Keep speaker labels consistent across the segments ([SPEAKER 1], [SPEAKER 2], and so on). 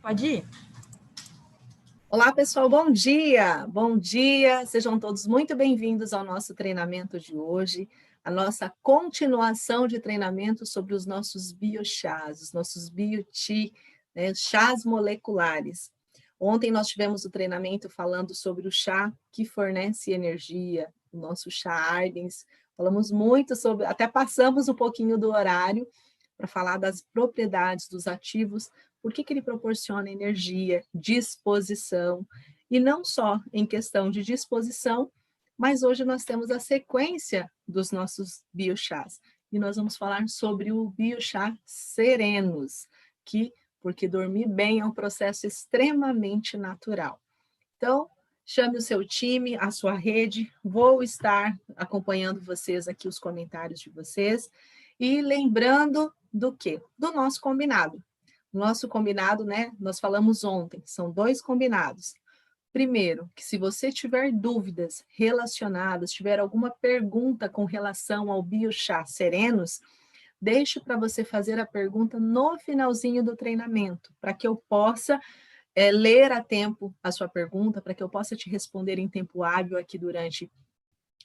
[SPEAKER 1] Pode ir?
[SPEAKER 2] Olá, pessoal, bom dia! Bom dia! Sejam todos muito bem-vindos ao nosso treinamento de hoje, a nossa continuação de treinamento sobre os nossos biochás, os nossos bioti, né, chás moleculares. Ontem nós tivemos o treinamento falando sobre o chá que fornece energia, o nosso chá Ardens. Falamos muito sobre, até passamos um pouquinho do horário para falar das propriedades dos ativos, por que ele proporciona energia, disposição, e não só em questão de disposição, mas hoje nós temos a sequência dos nossos biochás, e nós vamos falar sobre o biochá serenos, porque dormir bem é um processo extremamente natural. Então, chame o seu time, a sua rede, vou estar acompanhando vocês aqui, os comentários de vocês, e lembrando do quê? Do nosso combinado. Nosso combinado, né? Nós falamos ontem, são 2 combinados. Primeiro, que se você tiver dúvidas relacionadas, tiver alguma pergunta com relação ao biochá serenos, deixe para você fazer a pergunta no finalzinho do treinamento, para que eu possa ler a tempo a sua pergunta, para que eu possa te responder em tempo hábil aqui durante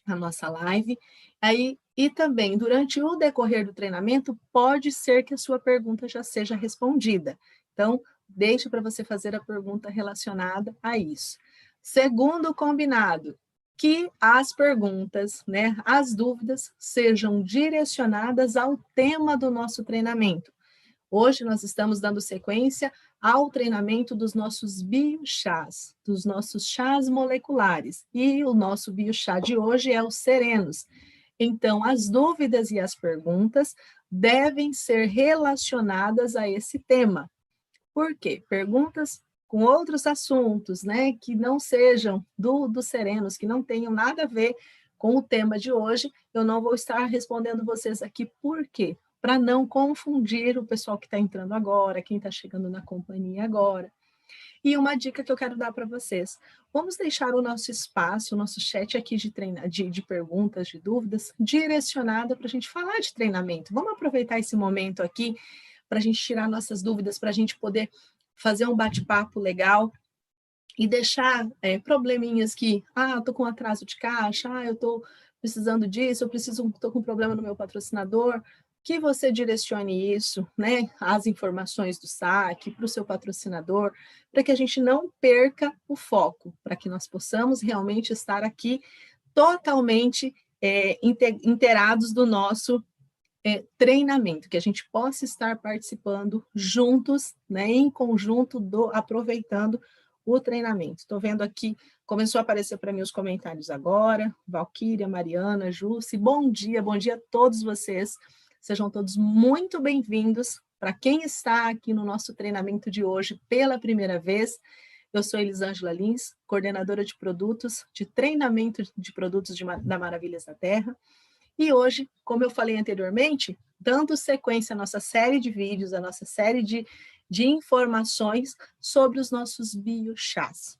[SPEAKER 2] a nossa live. E também, durante o decorrer do treinamento, pode ser que a sua pergunta já seja respondida. Então, deixe para você fazer a pergunta relacionada a isso. Segundo combinado, que as perguntas, né, as dúvidas, sejam direcionadas ao tema do nosso treinamento. Hoje nós estamos dando sequência ao treinamento dos nossos biochás, dos nossos chás moleculares. E o nosso biochá de hoje é o serenos. Então, as dúvidas e as perguntas devem ser relacionadas a esse tema. Por quê? Perguntas com outros assuntos, né, que não sejam dos serenos, que não tenham nada a ver com o tema de hoje, eu não vou estar respondendo vocês aqui. Por quê? Para não confundir o pessoal que está entrando agora, quem está chegando na companhia agora. E uma dica que eu quero dar para vocês: vamos deixar o nosso espaço, o nosso chat aqui de perguntas, de dúvidas, direcionado para a gente falar de treinamento. Vamos aproveitar esse momento aqui para a gente tirar nossas dúvidas, para a gente poder fazer um bate-papo legal e deixar probleminhas que, eu estou com atraso de caixa, eu estou precisando disso, estou com problema no meu patrocinador, que você direcione isso, né, as informações do saque para o seu patrocinador, para que a gente não perca o foco, para que nós possamos realmente estar aqui totalmente inteirados do nosso treinamento, que a gente possa estar participando juntos, né, em conjunto, aproveitando o treinamento. Estou vendo aqui, começou a aparecer para mim os comentários agora, Valquíria, Mariana, Jússi, bom dia a todos vocês, sejam todos muito bem-vindos. Para quem está aqui no nosso treinamento de hoje pela primeira vez, eu sou Elisângela Lins, coordenadora de produtos, de treinamento de produtos da Maravilhas da Terra, e hoje, como eu falei anteriormente, dando sequência à nossa série de vídeos, à nossa série de informações sobre os nossos biochás.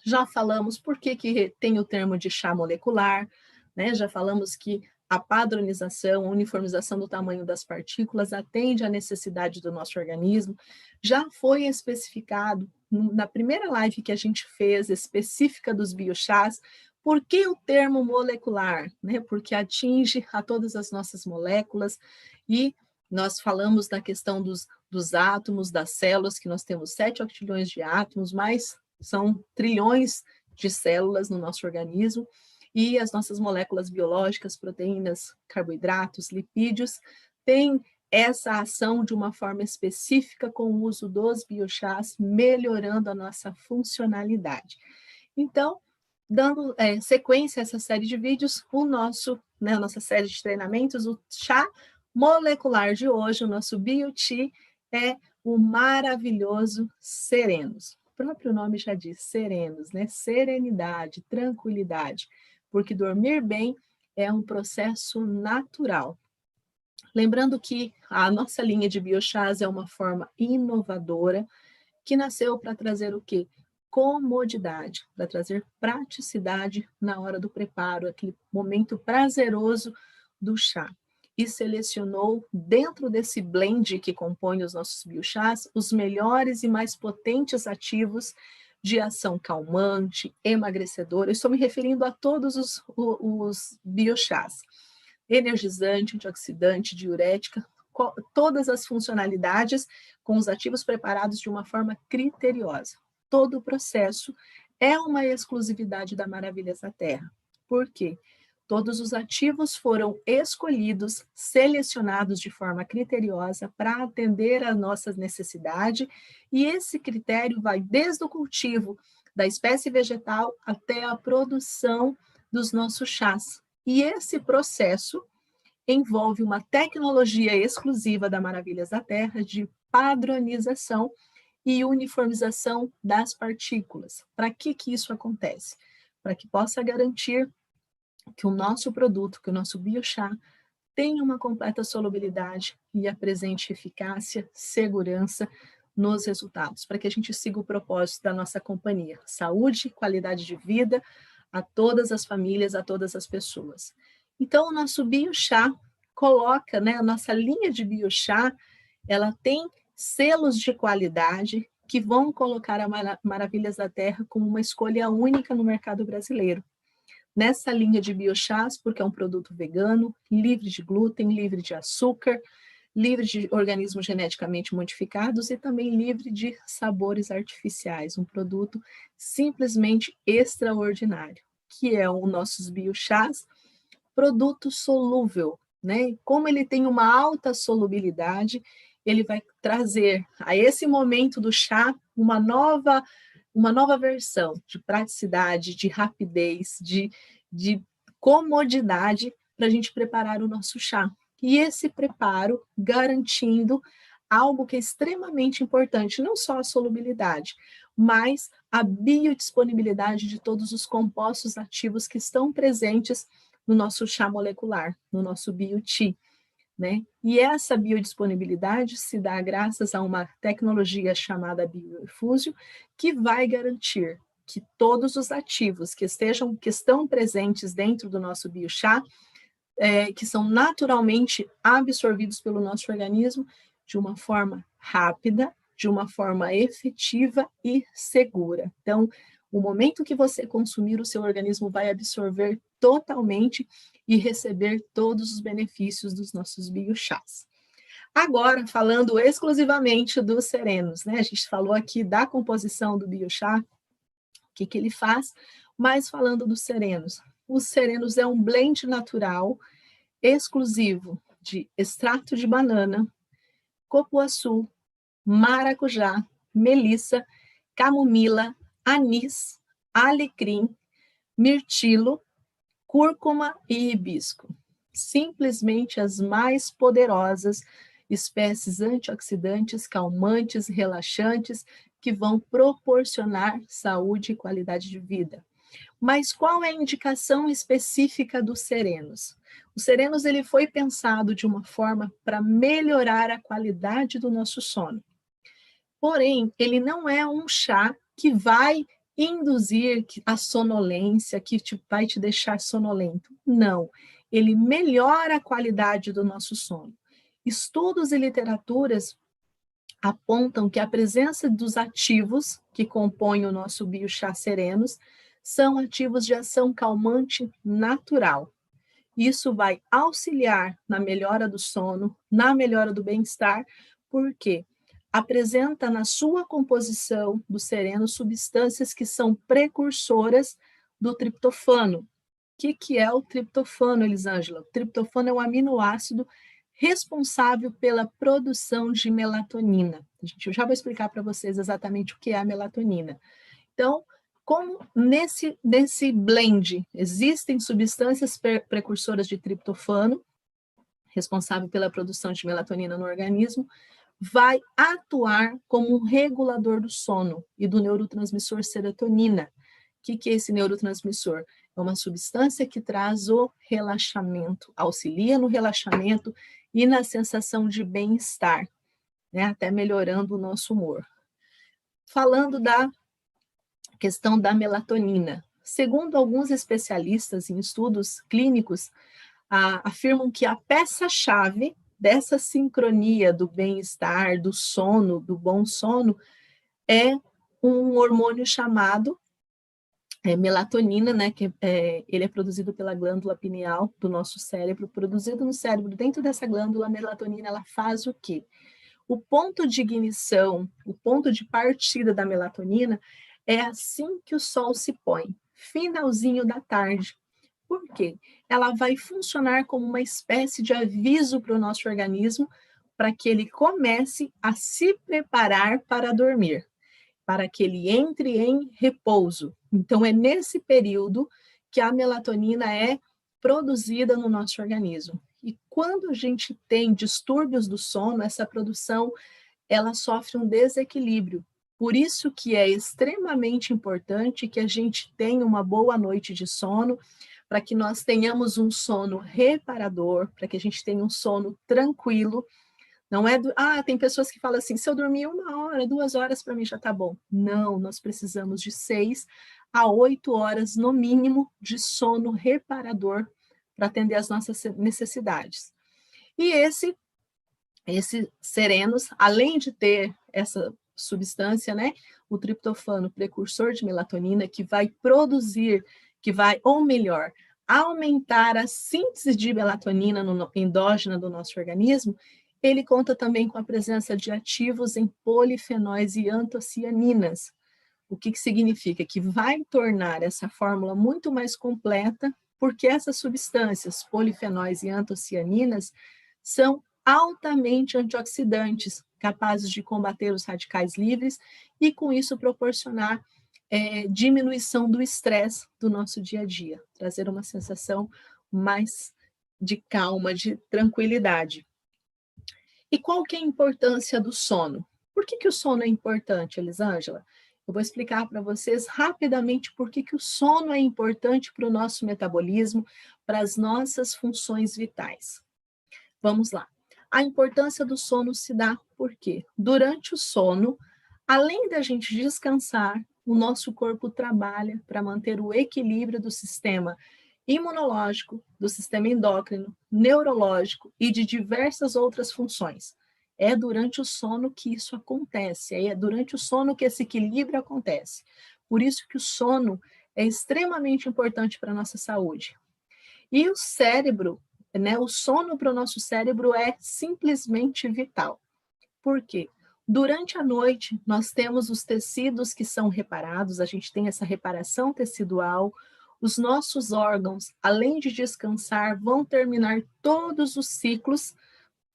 [SPEAKER 2] Já falamos por que tem o termo de chá molecular, né? Já falamos que a padronização, a uniformização do tamanho das partículas atende à necessidade do nosso organismo. Já foi especificado na primeira live que a gente fez, específica dos biochás, por que o termo molecular? Né? Porque atinge a todas as nossas moléculas, e nós falamos da questão dos átomos, das células, que nós temos 7 octilhões de átomos, mas são trilhões de células no nosso organismo, e as nossas moléculas biológicas, proteínas, carboidratos, lipídios, têm essa ação de uma forma específica com o uso dos biochás, melhorando a nossa funcionalidade. Então, dando sequência a essa série de vídeos, a nossa série de treinamentos, o chá molecular de hoje, o nosso bioti, é o maravilhoso Serenos. O próprio nome já diz, serenos, né? Serenidade, tranquilidade, porque dormir bem é um processo natural. Lembrando que a nossa linha de biochás é uma forma inovadora que nasceu para trazer o quê? Comodidade, para trazer praticidade na hora do preparo, aquele momento prazeroso do chá. e selecionou, dentro desse blend que compõe os nossos biochás, os melhores e mais potentes ativos de ação calmante, emagrecedora. Eu estou me referindo a todos os biochás. Energizante, antioxidante, diurética, todas as funcionalidades com os ativos preparados de uma forma criteriosa. Todo o processo é uma exclusividade da Maravilhas da Terra. Por quê? Todos os ativos foram escolhidos, selecionados de forma criteriosa para atender às nossas necessidades, e esse critério vai desde o cultivo da espécie vegetal até a produção dos nossos chás. E esse processo envolve uma tecnologia exclusiva da Maravilhas da Terra de padronização e uniformização das partículas. Para que isso acontece? Para que possa garantir que o nosso produto, que o nosso biochá, tenha uma completa solubilidade e apresente eficácia, segurança nos resultados, para que a gente siga o propósito da nossa companhia: saúde, qualidade de vida a todas as famílias, a todas as pessoas. Então, o nosso biochá coloca, né, a nossa linha de biochá, ela tem selos de qualidade que vão colocar a Maravilhas da Terra como uma escolha única no mercado brasileiro. Nessa linha de biochás, porque é um produto vegano, livre de glúten, livre de açúcar, livre de organismos geneticamente modificados e também livre de sabores artificiais, um produto simplesmente extraordinário, que é o nossos biochás, produto solúvel, né? Como ele tem uma alta solubilidade, ele vai trazer a esse momento do chá uma nova versão de praticidade, de rapidez, de comodidade para a gente preparar o nosso chá. E esse preparo garantindo algo que é extremamente importante, não só a solubilidade, mas a biodisponibilidade de todos os compostos ativos que estão presentes no nosso chá molecular, no nosso bioti, né? E essa biodisponibilidade se dá graças a uma tecnologia chamada bioinfúsio, que vai garantir que todos os ativos que estão presentes dentro do nosso biochá, que são naturalmente absorvidos pelo nosso organismo de uma forma rápida, de uma forma efetiva e segura. Então, o momento que você consumir, o seu organismo vai absorver totalmente e receber todos os benefícios dos nossos biochás. Agora, falando exclusivamente dos serenos, né? A gente falou aqui da composição do biochá, o que ele faz, mas falando dos serenos. Os serenos é um blend natural, exclusivo de extrato de banana, cupuaçu, maracujá, melissa, camomila, anis, alecrim, mirtilo, cúrcuma e hibisco. Simplesmente as mais poderosas espécies antioxidantes, calmantes, relaxantes, que vão proporcionar saúde e qualidade de vida. Mas qual é a indicação específica dos serenos? O serenos ele foi pensado de uma forma para melhorar a qualidade do nosso sono. Porém, ele não é um chá que vai induzir a sonolência, que vai te deixar sonolento. Não, ele melhora a qualidade do nosso sono. Estudos e literaturas apontam que a presença dos ativos que compõem o nosso biochá serenos são ativos de ação calmante natural. Isso vai auxiliar na melhora do sono, na melhora do bem-estar, porque apresenta na sua composição do sereno substâncias que são precursoras do triptofano. O que é o triptofano, Elisângela? O triptofano é um aminoácido responsável pela produção de melatonina. Eu já vou explicar para vocês exatamente o que é a melatonina. Então, como nesse blend existem substâncias precursoras de triptofano, responsável pela produção de melatonina no organismo, vai atuar como um regulador do sono e do neurotransmissor serotonina. O que é esse neurotransmissor? É uma substância que traz o relaxamento, auxilia no relaxamento e na sensação de bem-estar, né? Até melhorando o nosso humor. Falando da questão da melatonina. Segundo alguns especialistas em estudos clínicos, afirmam que a peça-chave dessa sincronia do bem-estar, do sono, do bom sono, é um hormônio chamado melatonina, né, que ele é produzido pela glândula pineal do nosso cérebro, produzido no cérebro. Dentro dessa glândula, a melatonina, ela faz o quê? O ponto de ignição, o ponto de partida da melatonina é assim que o sol se põe, finalzinho da tarde. Por quê? Ela vai funcionar como uma espécie de aviso para o nosso organismo para que ele comece a se preparar para dormir, para que ele entre em repouso. Então, é nesse período que a melatonina é produzida no nosso organismo. E quando a gente tem distúrbios do sono, essa produção ela sofre um desequilíbrio. Por isso que é extremamente importante que a gente tenha uma boa noite de sono, para que nós tenhamos um sono reparador, para que a gente tenha um sono tranquilo. Não é tem pessoas que falam assim, se eu dormir 1 hora, 2 horas, para mim já está bom. Não, nós precisamos de 6 a 8 horas, no mínimo, de sono reparador para atender às nossas necessidades. E esses serenos, além de ter essa substância, né, o triptofano, precursor de melatonina, que vai produzir, ou melhor, aumentar a síntese de melatonina endógena do nosso organismo, ele conta também com a presença de ativos em polifenóis e antocianinas. O que significa? Que vai tornar essa fórmula muito mais completa, porque essas substâncias, polifenóis e antocianinas, são altamente antioxidantes, capazes de combater os radicais livres e, com isso, proporcionar diminuição do estresse do nosso dia a dia, trazer uma sensação mais de calma, de tranquilidade. E qual que é a importância do sono? Por que o sono é importante, Elisângela? Eu vou explicar para vocês rapidamente por que o sono é importante para o nosso metabolismo, para as nossas funções vitais. Vamos lá. A importância do sono se dá porque, durante o sono, além da gente descansar, o nosso corpo trabalha para manter o equilíbrio do sistema imunológico, do sistema endócrino, neurológico e de diversas outras funções. É durante o sono que isso acontece, é durante o sono que esse equilíbrio acontece. Por isso que o sono é extremamente importante para a nossa saúde. E o cérebro, né, o sono para o nosso cérebro é simplesmente vital. Por quê? Durante a noite, nós temos os tecidos que são reparados, a gente tem essa reparação tecidual, os nossos órgãos, além de descansar, vão terminar todos os ciclos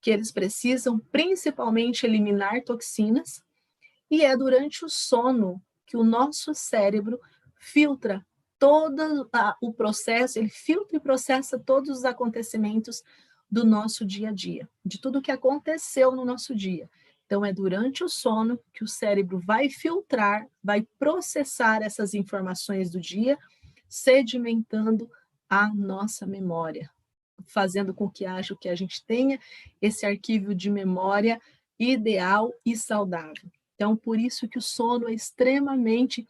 [SPEAKER 2] que eles precisam, principalmente eliminar toxinas, e é durante o sono que o nosso cérebro filtra todo o processo, ele filtra e processa todos os acontecimentos do nosso dia a dia, de tudo que aconteceu no nosso dia. Então, é durante o sono que o cérebro vai filtrar, vai processar essas informações do dia, sedimentando a nossa memória, fazendo com que haja o que a gente tenha esse arquivo de memória ideal e saudável. Então, por isso que o sono é extremamente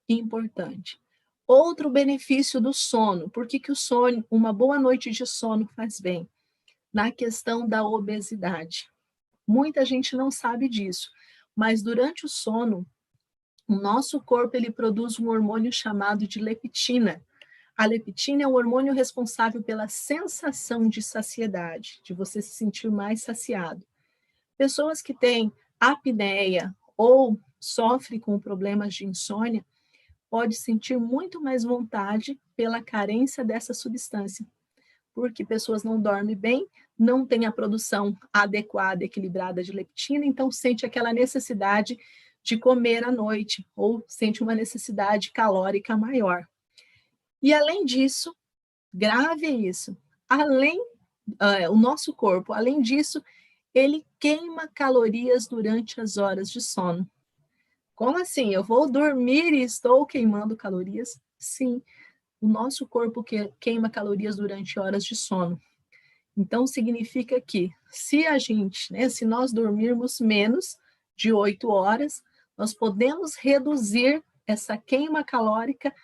[SPEAKER 2] importante. Outro benefício do sono, por que o sono, uma boa noite de sono faz bem? Na questão da obesidade. Muita gente não sabe disso, mas durante o sono, o nosso corpo ele produz um hormônio chamado de leptina. A leptina é o hormônio responsável pela sensação de saciedade, de você se sentir mais saciado. Pessoas que têm apneia ou sofrem com problemas de insônia pode sentir muito mais vontade pela carência dessa substância, porque pessoas não dormem bem, não têm a produção adequada, equilibrada de leptina, então sente aquela necessidade de comer à noite, ou sente uma necessidade calórica maior. E além disso, grave isso, o nosso corpo, além disso, ele queima calorias durante as horas de sono. Como assim? Eu vou dormir e estou queimando calorias? Sim, o nosso corpo queima calorias durante horas de sono. Então, significa que se nós dormirmos menos de 8 horas, nós podemos reduzir essa queima calórica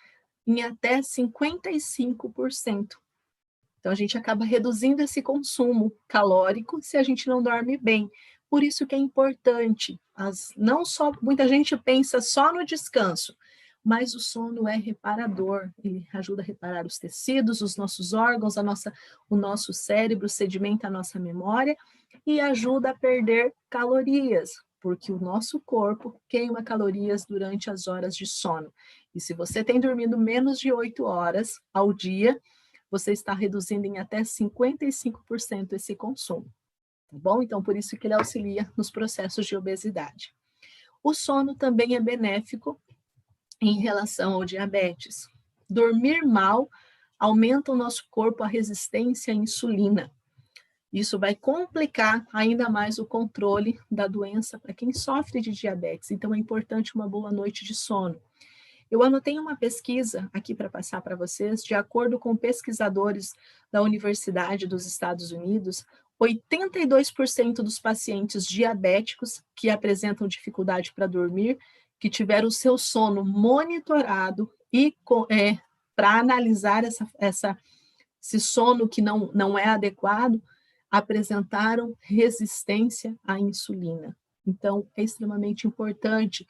[SPEAKER 2] em até 55%. Então, a gente acaba reduzindo esse consumo calórico se a gente não dorme bem. Por isso que é importante, não só, muita gente pensa só no descanso, mas o sono é reparador, ele ajuda a reparar os tecidos, os nossos órgãos, o nosso cérebro sedimenta a nossa memória e ajuda a perder calorias, porque o nosso corpo queima calorias durante as horas de sono. E se você tem dormido menos de 8 horas ao dia, você está reduzindo em até 55% esse consumo, tá bom? Então, por isso que ele auxilia nos processos de obesidade. O sono também é benéfico em relação ao diabetes. Dormir mal aumenta o nosso corpo a resistência à insulina. Isso vai complicar ainda mais o controle da doença para quem sofre de diabetes. Então, é importante uma boa noite de sono. Eu anotei uma pesquisa aqui para passar para vocês, de acordo com pesquisadores da Universidade dos Estados Unidos, 82% dos pacientes diabéticos que apresentam dificuldade para dormir, que tiveram o seu sono monitorado e para analisar esse sono que não é adequado, apresentaram resistência à insulina. Então, é extremamente importante.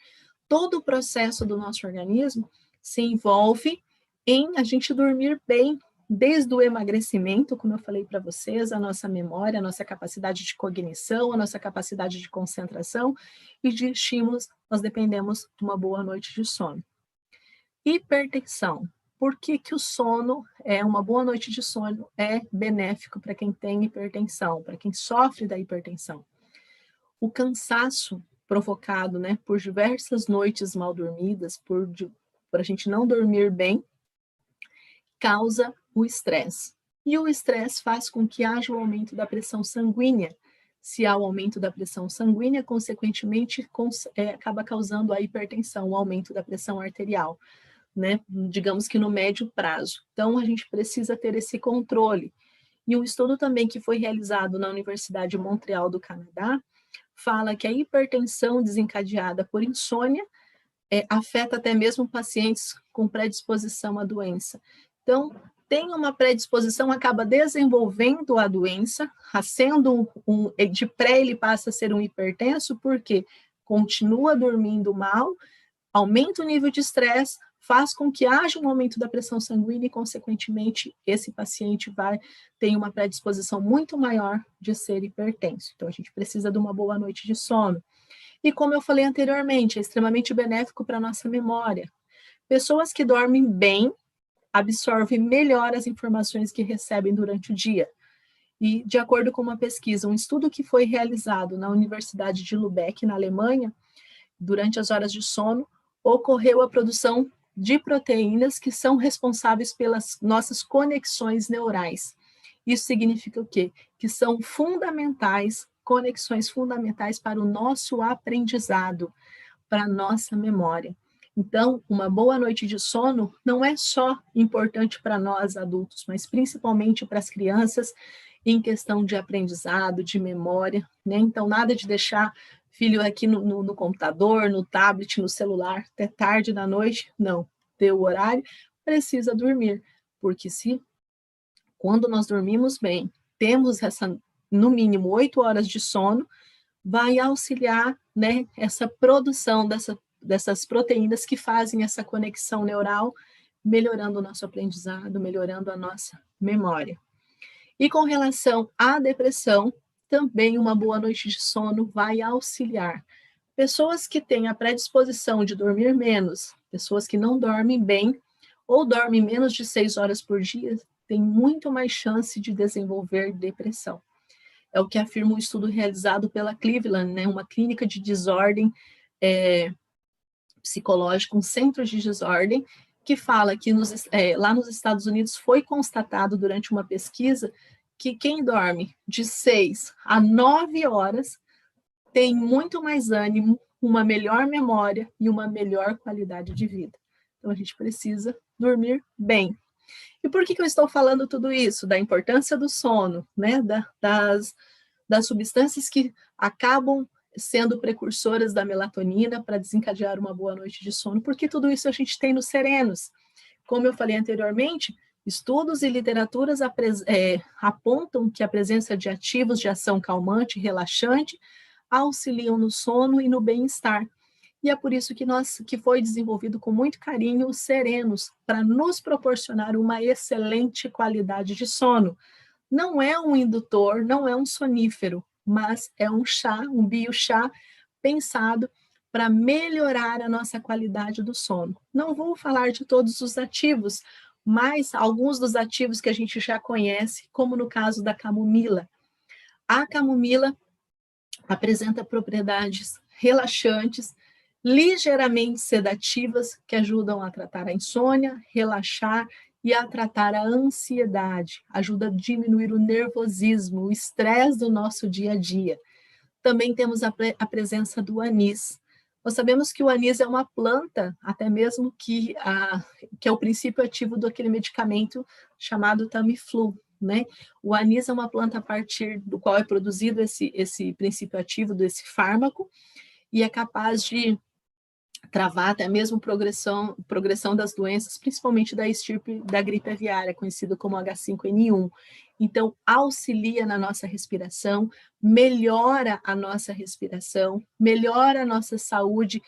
[SPEAKER 2] Todo o processo do nosso organismo se envolve em a gente dormir bem, desde o emagrecimento, como eu falei para vocês, a nossa memória, a nossa capacidade de cognição, a nossa capacidade de concentração e de estímulos, nós dependemos de uma boa noite de sono. Hipertensão. Por que o sono, uma boa noite de sono, é benéfico para quem tem hipertensão, para quem sofre da hipertensão? O cansaço provocado, né, por diversas noites mal dormidas, por a gente não dormir bem, causa o estresse. E o estresse faz com que haja um aumento da pressão sanguínea. Se há o aumento da pressão sanguínea, consequentemente, acaba causando a hipertensão, o aumento da pressão arterial, né? Digamos que no médio prazo. Então, a gente precisa ter esse controle. E um estudo também que foi realizado na Universidade de Montreal do Canadá, fala que a hipertensão desencadeada por insônia afeta até mesmo pacientes com predisposição à doença. Então, tem uma predisposição, acaba desenvolvendo a doença, sendo de pré ele passa a ser um hipertenso, porque continua dormindo mal, aumenta o nível de estresse, faz com que haja um aumento da pressão sanguínea e, consequentemente, esse paciente ter uma predisposição muito maior de ser hipertenso. Então, a gente precisa de uma boa noite de sono. E, como eu falei anteriormente, é extremamente benéfico para a nossa memória. Pessoas que dormem bem absorvem melhor as informações que recebem durante o dia. E, de acordo com uma pesquisa, um estudo que foi realizado na Universidade de Lübeck, na Alemanha, durante as horas de sono, ocorreu a produção de proteínas que são responsáveis pelas nossas conexões neurais. Isso significa o quê? Que são fundamentais, conexões fundamentais para o nosso aprendizado, para a nossa memória. Então, uma boa noite de sono não é só importante para nós adultos, mas principalmente para as crianças, em questão de aprendizado, de memória, né? Então, nada de deixar filho aqui no computador, no tablet, no celular, até tarde da noite, não. Deu o horário, precisa dormir, porque quando nós dormimos bem, temos no mínimo 8 horas de sono, vai auxiliar, né, essa produção dessas proteínas que fazem essa conexão neural, melhorando o nosso aprendizado, melhorando a nossa memória. E com relação à depressão, também uma boa noite de sono vai auxiliar. Pessoas que têm a predisposição de dormir menos, pessoas que não dormem bem, ou dormem menos de 6 horas por dia, têm muito mais chance de desenvolver depressão. É o que afirma um estudo realizado pela Cleveland, né, uma clínica de desordem psicológica, um centro de desordem, que fala que lá nos Estados Unidos foi constatado durante uma pesquisa que quem dorme de 6 a 9 horas tem muito mais ânimo, uma melhor memória e uma melhor qualidade de vida. Então, a gente precisa dormir bem. E por que eu estou falando tudo isso? Da importância do sono, né? Das substâncias que acabam sendo precursoras da melatonina para desencadear uma boa noite de sono, porque tudo isso a gente tem nos serenos. Como eu falei anteriormente, Estudos e literaturas apontam que a presença de ativos de ação calmante e relaxante auxiliam no sono e no bem-estar. E é por isso que foi desenvolvido com muito carinho os serenos, para nos proporcionar uma excelente qualidade de sono. Não é um indutor, não é um sonífero, mas é um chá, um biochá pensado para melhorar a nossa qualidade do sono. Não vou falar de todos os ativos, mas alguns dos ativos que a gente já conhece, como no caso da camomila. A camomila apresenta propriedades relaxantes, ligeiramente sedativas, que ajudam a tratar a insônia, relaxar e a tratar a ansiedade, ajuda a diminuir o nervosismo, o estresse do nosso dia a dia. Também temos a presença do anis. Nós sabemos que o anis é uma planta, até mesmo que é o princípio ativo daquele medicamento chamado Tamiflu, né? O anis é uma planta a partir do qual é produzido esse princípio ativo desse fármaco e é capaz de travar até mesmo progressão das doenças, principalmente da estirpe da gripe aviária, conhecido como H5N1. Então, auxilia na nossa respiração, melhora a nossa respiração, melhora a nossa saúde,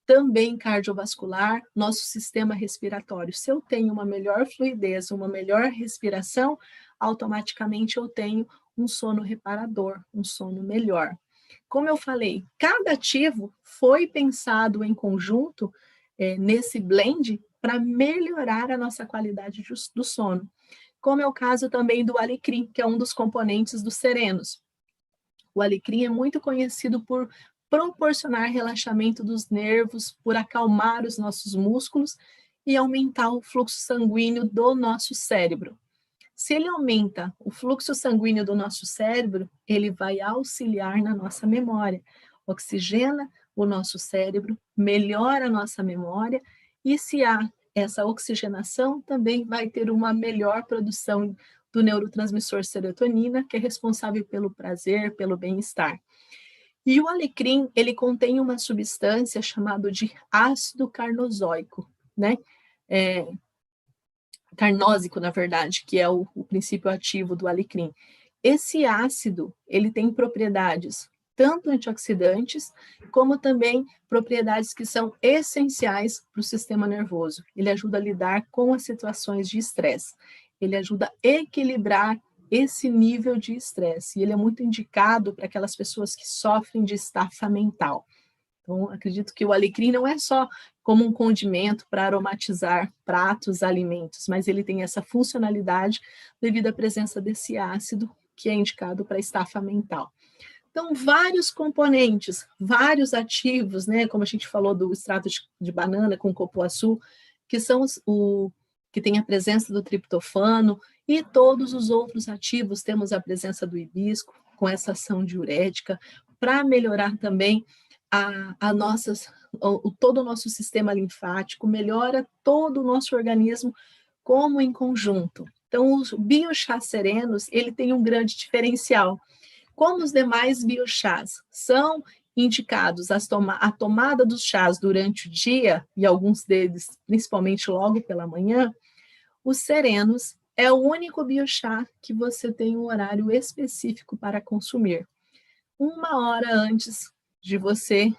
[SPEAKER 2] também cardiovascular, nosso sistema respiratório. Se eu tenho uma melhor fluidez, uma melhor respiração, automaticamente eu tenho um sono reparador, um sono melhor. Como eu falei, cada ativo foi pensado em conjunto nesse blend para melhorar a nossa qualidade do sono. Como é o caso também do alecrim, que é um dos componentes dos serenos. O alecrim é muito conhecido por proporcionar relaxamento dos nervos, por acalmar os nossos músculos e aumentar o fluxo sanguíneo do nosso cérebro. Se ele aumenta o fluxo sanguíneo do nosso cérebro, ele vai auxiliar na nossa memória, oxigena o nosso cérebro, melhora a nossa memória, e se há essa oxigenação, também vai ter uma melhor produção do neurotransmissor serotonina, que é responsável pelo prazer, pelo bem-estar. E o alecrim, ele contém uma substância chamada de ácido carnosóico, né? Carnósico, na verdade, que é o princípio ativo do alecrim. Esse ácido, ele tem propriedades tanto antioxidantes, como também propriedades que são essenciais para o sistema nervoso. Ele ajuda a lidar com as situações de estresse. Ele ajuda a equilibrar esse nível de estresse. E ele é muito indicado para aquelas pessoas que sofrem de estafa mental. Então, acredito que o alecrim não é só como um condimento para aromatizar pratos, alimentos, mas ele tem essa funcionalidade devido à presença desse ácido que é indicado para estafa mental. Então, vários componentes, vários ativos, né, como a gente falou do extrato de banana com cupuaçu, que são que tem a presença do triptofano, e todos os outros ativos, temos a presença do hibisco, com essa ação diurética, para melhorar também todo o nosso sistema linfático, melhora todo o nosso organismo como em conjunto. Então, os biochás serenos, ele tem um grande diferencial. Como os demais biochás são indicados a tomada dos chás durante o dia, e alguns deles, principalmente logo pela manhã, os serenos é o único biochá que você tem um horário específico para consumir. 1 hora antes de você,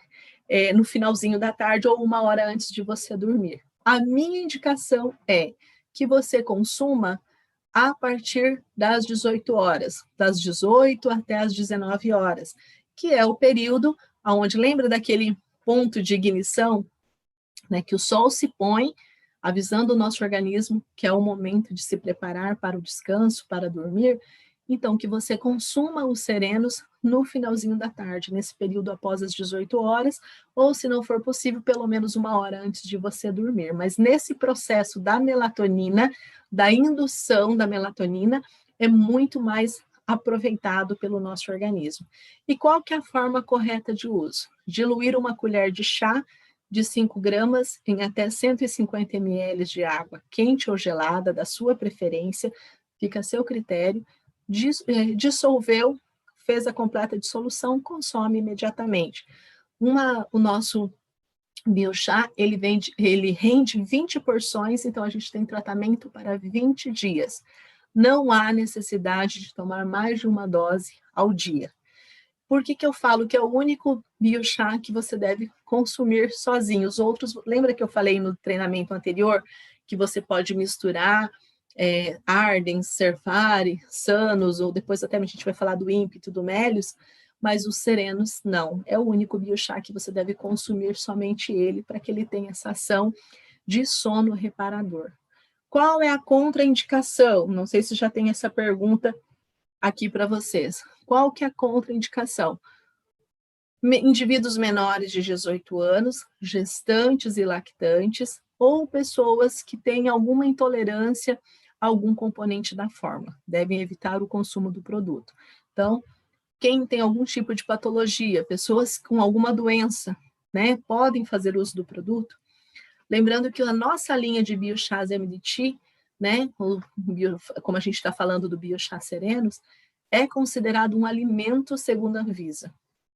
[SPEAKER 2] no finalzinho da tarde, ou 1 hora antes de você dormir. A minha indicação é que você consuma a partir das 18 horas, das 18 até as 19 horas, que é o período onde, lembra daquele ponto de ignição, né, que o sol se põe, avisando o nosso organismo que é o momento de se preparar para o descanso, para dormir. Então, que você consuma os serenos no finalzinho da tarde, nesse período após as 18 horas, ou, se não for possível, pelo menos 1 hora antes de você dormir. Mas nesse processo da melatonina, da indução da melatonina, é muito mais aproveitado pelo nosso organismo. E qual que é a forma correta de uso? Diluir 1 colher de chá de 5 gramas em até 150 ml de água quente ou gelada, da sua preferência, fica a seu critério. Dissolveu, fez a completa dissolução, consome imediatamente. O nosso Biochá, ele rende 20 porções, então a gente tem tratamento para 20 dias. Não há necessidade de tomar mais de uma dose ao dia. Por que eu falo que é o único biochá que você deve consumir sozinho? Os outros, lembra que eu falei no treinamento anterior que você pode misturar Ardens, Cervari, Sanos, ou depois até a gente vai falar do ímpeto, do Mélios, mas os serenos não. É o único biochá que você deve consumir somente ele, para que ele tenha essa ação de sono reparador. Qual é a contraindicação? Não sei se já tem essa pergunta aqui para vocês. Qual que é a contraindicação? Indivíduos menores de 18 anos, gestantes e lactantes, ou pessoas que têm alguma intolerância a algum componente da fórmula, devem evitar o consumo do produto. Então, quem tem algum tipo de patologia, pessoas com alguma doença, né, podem fazer uso do produto. Lembrando que a nossa linha de biochás MDT, né, como a gente está falando do biochá serenos, é considerado um alimento segundo a Anvisa.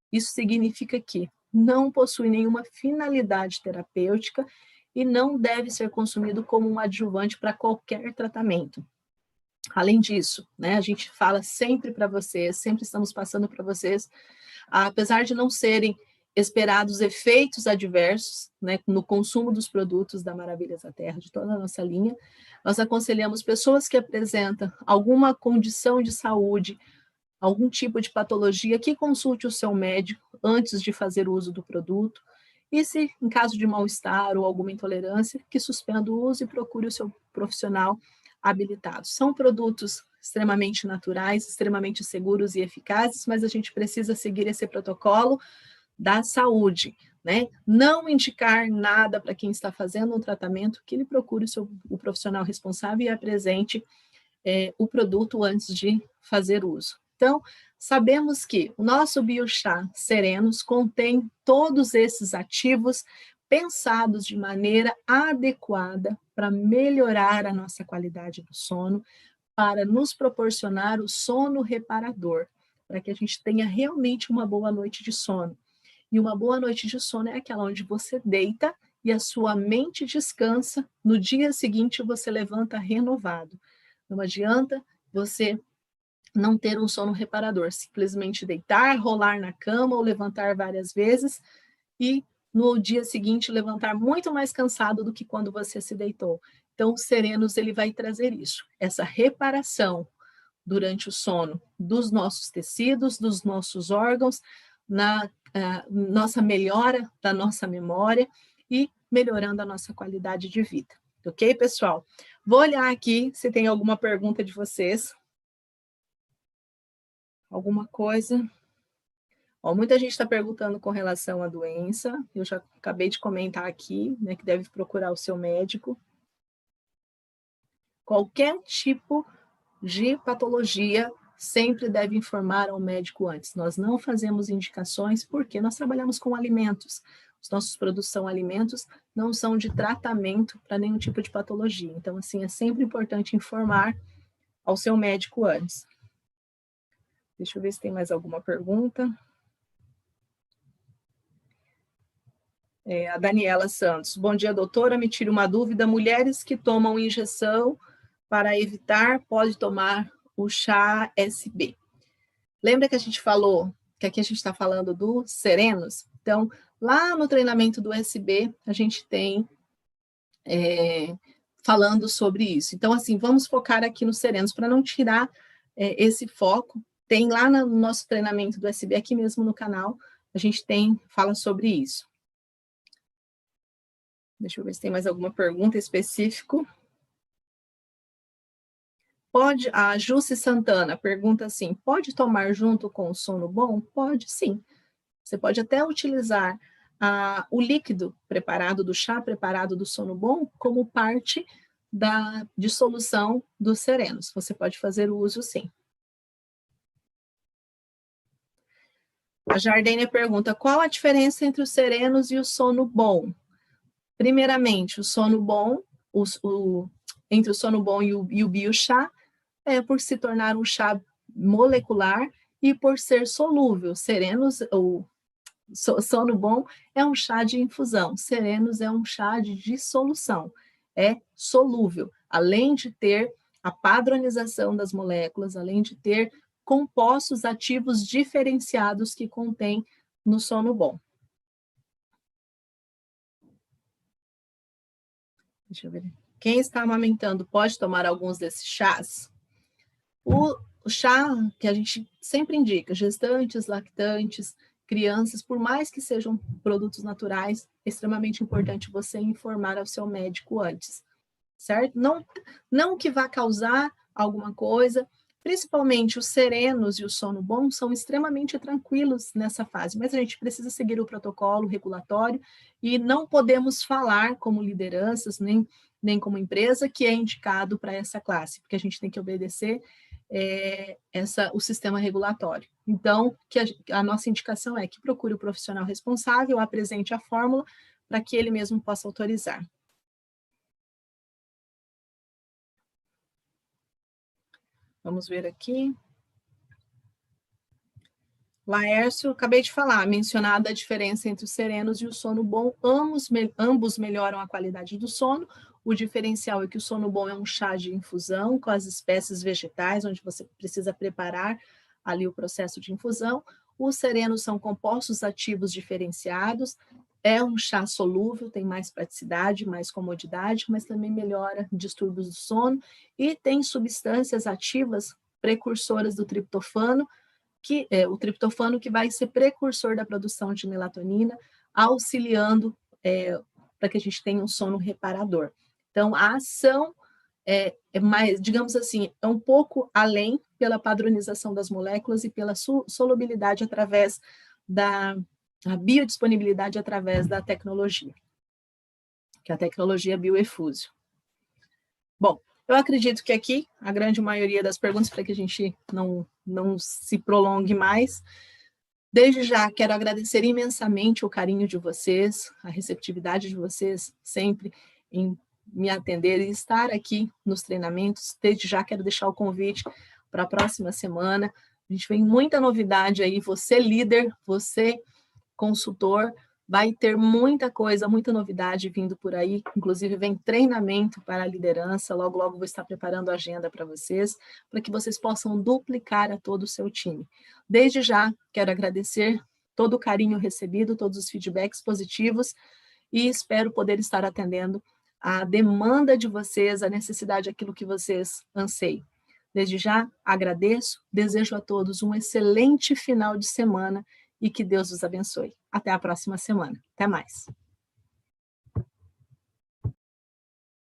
[SPEAKER 2] Isso significa que não possui nenhuma finalidade terapêutica e não deve ser consumido como um adjuvante para qualquer tratamento. Além disso, né, a gente fala sempre para vocês, sempre estamos passando para vocês, apesar de não serem esperados efeitos adversos, né, no consumo dos produtos da Maravilhas da Terra, de toda a nossa linha, nós aconselhamos pessoas que apresentam alguma condição de saúde, algum tipo de patologia, que consulte o seu médico antes de fazer uso do produto, e se em caso de mal-estar ou alguma intolerância, que suspenda o uso e procure o seu profissional habilitado. São produtos extremamente naturais, extremamente seguros e eficazes, mas a gente precisa seguir esse protocolo da saúde, né? Não indicar nada para quem está fazendo um tratamento, que ele procure o profissional responsável e apresente o produto antes de fazer uso. Então, sabemos que o nosso biochá serenos contém todos esses ativos pensados de maneira adequada para melhorar a nossa qualidade do sono, para nos proporcionar o sono reparador, para que a gente tenha realmente uma boa noite de sono. E uma boa noite de sono é aquela onde você deita e a sua mente descansa, no dia seguinte você levanta renovado. Não adianta você não ter um sono reparador, simplesmente deitar, rolar na cama ou levantar várias vezes e no dia seguinte levantar muito mais cansado do que quando você se deitou. Então, o Serenos ele vai trazer isso, essa reparação durante o sono dos nossos tecidos, dos nossos órgãos, na nossa melhora da nossa memória e melhorando a nossa qualidade de vida. Ok, pessoal? Vou olhar aqui se tem alguma pergunta de vocês. Alguma coisa? Ó, muita gente está perguntando com relação à doença. Eu já acabei de comentar aqui, né, que deve procurar o seu médico. Qualquer tipo de patologia sempre deve informar ao médico antes. Nós não fazemos indicações porque nós trabalhamos com alimentos. Os nossos produtos são alimentos, não são de tratamento para nenhum tipo de patologia. Então, assim, é sempre importante informar ao seu médico antes. Deixa eu ver se tem mais alguma pergunta. A Daniela Santos. Bom dia, doutora. Me tira uma dúvida. Mulheres que tomam injeção para evitar, pode tomar o chá SB. Lembra que a gente falou, que aqui a gente está falando do Serenos? Então, lá no treinamento do SB, a gente tem falando sobre isso. Então, assim, vamos focar aqui no Serenos, para não tirar esse foco. Tem lá no nosso treinamento do SB, aqui mesmo no canal, a gente fala sobre isso. Deixa eu ver se tem mais alguma pergunta específica. A Jusce Santana pergunta assim, pode tomar junto com o sono bom? Pode, sim. Você pode até utilizar o líquido preparado do chá, preparado do sono bom, como parte da dissolução dos serenos. Você pode fazer o uso, sim. A Jardênia pergunta, qual a diferença entre os serenos e o sono bom? Primeiramente, o sono bom, entre o sono bom e o biochá, por se tornar um chá molecular e por ser solúvel. Serenos, Sono bom é um chá de infusão, serenos é um chá de dissolução, é solúvel, além de ter a padronização das moléculas, além de ter compostos ativos diferenciados que contém no sono bom. Deixa eu ver. Quem está amamentando pode tomar alguns desses chás? O chá que a gente sempre indica, gestantes, lactantes, crianças, por mais que sejam produtos naturais, é extremamente importante você informar ao seu médico antes, certo? Não que vá causar alguma coisa, principalmente os serenos e o sono bom são extremamente tranquilos nessa fase, mas a gente precisa seguir o protocolo regulatório e não podemos falar como lideranças, nem como empresa, que é indicado para essa classe, porque a gente tem que obedecer o sistema regulatório. Então, a nossa indicação é que procure o profissional responsável, apresente a fórmula para que ele mesmo possa autorizar. Vamos ver aqui. Laércio, acabei de falar, mencionada a diferença entre os serenos e o sono bom, ambos melhoram a qualidade do sono. O diferencial é que o sono bom é um chá de infusão com as espécies vegetais, onde você precisa preparar ali o processo de infusão. Os serenos são compostos ativos diferenciados, é um chá solúvel, tem mais praticidade, mais comodidade, mas também melhora distúrbios do sono e tem substâncias ativas precursoras do triptofano, que é o triptofano que vai ser precursor da produção de melatonina, auxiliando para que a gente tenha um sono reparador. Então, a ação é mais, digamos assim, é um pouco além pela padronização das moléculas e pela solubilidade através da biodisponibilidade através da tecnologia, que é a tecnologia bioefúsio. Bom, eu acredito que aqui a grande maioria das perguntas, para que a gente não se prolongue mais. Desde já, quero agradecer imensamente o carinho de vocês, a receptividade de vocês sempre em me atender e estar aqui nos treinamentos. Desde já, quero deixar o convite para a próxima semana. A gente vem muita novidade aí, você líder, você consultor, vai ter muita coisa, muita novidade vindo por aí, inclusive vem treinamento para a liderança, logo, logo vou estar preparando a agenda para vocês, para que vocês possam duplicar a todo o seu time. Desde já, quero agradecer todo o carinho recebido, todos os feedbacks positivos, e espero poder estar atendendo a demanda de vocês, a necessidade, aquilo que vocês anseiam. Desde já, agradeço, desejo a todos um excelente final de semana, e que Deus os abençoe. Até a próxima semana. Até mais.